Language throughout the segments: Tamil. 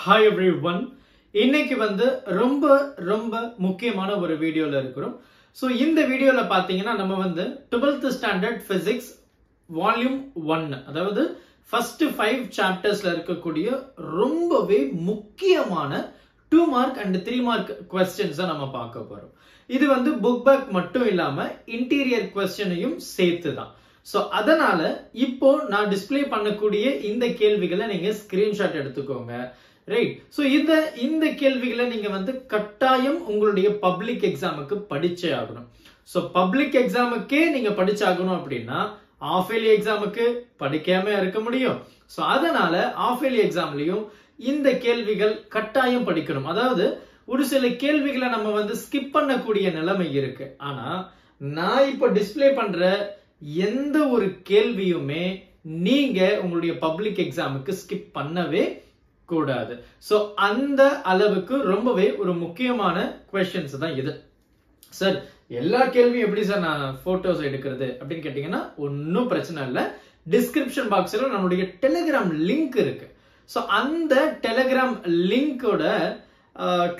Hi everyone. இன்னைக்கு வந்து ரொம்ப ரொம்ப முக்கியமான ஒரு வீடியோல இருக்கிறோம். சோ இந்த வீடியோல பாத்தீங்கன்னா நம்ம வந்து 12th ஸ்டாண்டர்ட் பிசிக்ஸ் வால்யூம் 1 அதாவது ஃபர்ஸ்ட் 5 சாப்டர்ஸ்ல இருக்கக்கூடிய ரொம்பவே முக்கியமான 2 மார்க் அண்ட் 3 மார்க் क्वेश्चंस நம்ம பார்க்க போறோம். இது வந்து புக் பேக் மட்டும் இல்லாம இன்டீரியர் क्वेश्चनையும் சேர்த்து தான். சோ அதனால இப்போ நான் டிஸ்ப்ளே பண்ணக்கூடிய இந்த கேள்விகளை நீங்க ஸ்கிரீன்ஷாட் எடுத்துக்கோங்க. ரைட். சோ இந்த கேள்விகளை நீங்க வந்து கட்டாயம் உங்களுடைய பப்ளிக் எக்ஸாமுக்கு படிச்சே ஆகணும். சோ பப்ளிக் எக்ஸாமுக்கே நீங்க படிச்சாகணும் அப்படின்னா ஆஃப் இயர்லி எக்ஸாமுக்கு படிக்காம இருக்க முடியும். சோ அதனால ஆஃப் இயர்லி எக்ஸாம்லயும் இந்த கேள்விகள் கட்டாயம் படிக்கணும். அதாவது ஒரு சில கேள்விகளை நம்ம வந்து ஸ்கிப் பண்ணக்கூடிய நிலைமை இருக்கு. ஆனா நான் இப்ப டிஸ்ப்ளே பண்ற எந்த ஒரு கேள்வியுமே நீங்க உங்களுடைய பப்ளிக் எக்ஸாமுக்கு ஸ்கிப் பண்ணவே கூடாது. சோ அந்த அளவுக்கு ரொம்பவே ஒரு முக்கியமான क्वेश्चंस தான் இது. சார் எல்லா கேள்வியும் எப்படி சார் நான் போட்டோஸ் எடுக்கிறது அப்படின்னு கேட்டீங்கன்னா ஒன்னும் பிரச்சனை இல்ல. டிஸ்கிரிப்ஷன் பாக்ஸ்ல நம்மளுடைய டெலிகிராம் லிங்க் இருக்கு. சோ அந்த டெலிகிராம் லிங்கோட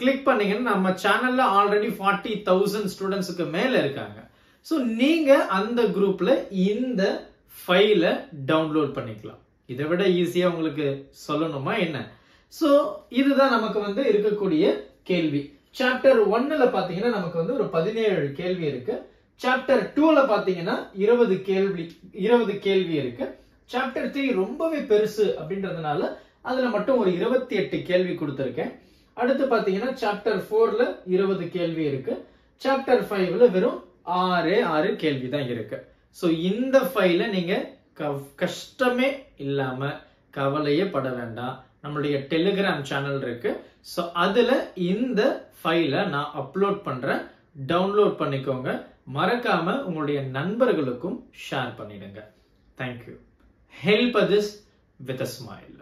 கிளிக் பண்ணீங்கன்னா நம்ம சேனல்ல ஆல்ரெடி 40,000 ஸ்டூடெண்ட்ஸ்க்கு மேல இருக்காங்க. சோ நீங்க அந்த குரூப்ல இந்த ஃபைலை டவுன்லோட் பண்ணிக்கலாம். இதை விட ஈஸியா உங்களுக்கு சொல்லணுமா என்ன? சோ இதுதான் நமக்கு வந்து இருக்கக்கூடிய கேள்வி. சாப்டர் 1ல பாத்தீங்கன்னா நமக்கு வந்து ஒரு 17 கேள்வி இருக்கு. சாப்டர் 2ல பாத்தீங்கன்னா 20 கேள்வி இருக்கு. சாப்டர் 3 ரொம்பவே பெருசு அப்படின்றதுனால அதுல மட்டும் ஒரு 28 கேள்வி கொடுத்திருக்கேன். அடுத்து பாத்தீங்கன்னா சாப்டர் 4ல 20 கேள்வி இருக்கு. சாப்டர் 5ல வெறும் 6 கேள்வி தான் இருக்கு. சோ இந்த ஃபைலை நீங்க கஷ்டமே இல்லாம கவலையே பட வேண்டாம். நம்மளுடைய டெலிகிராம் சேனல் இருக்கு. சோ அதுல இந்த ஃபைலை நான் அப்லோட் பண்றேன். டவுன்லோட் பண்ணிக்கோங்க. மறக்காம உங்களுடைய நண்பர்களுக்கும் ஷேர் பண்ணிடுங்க. Thank you. Help others with a smile.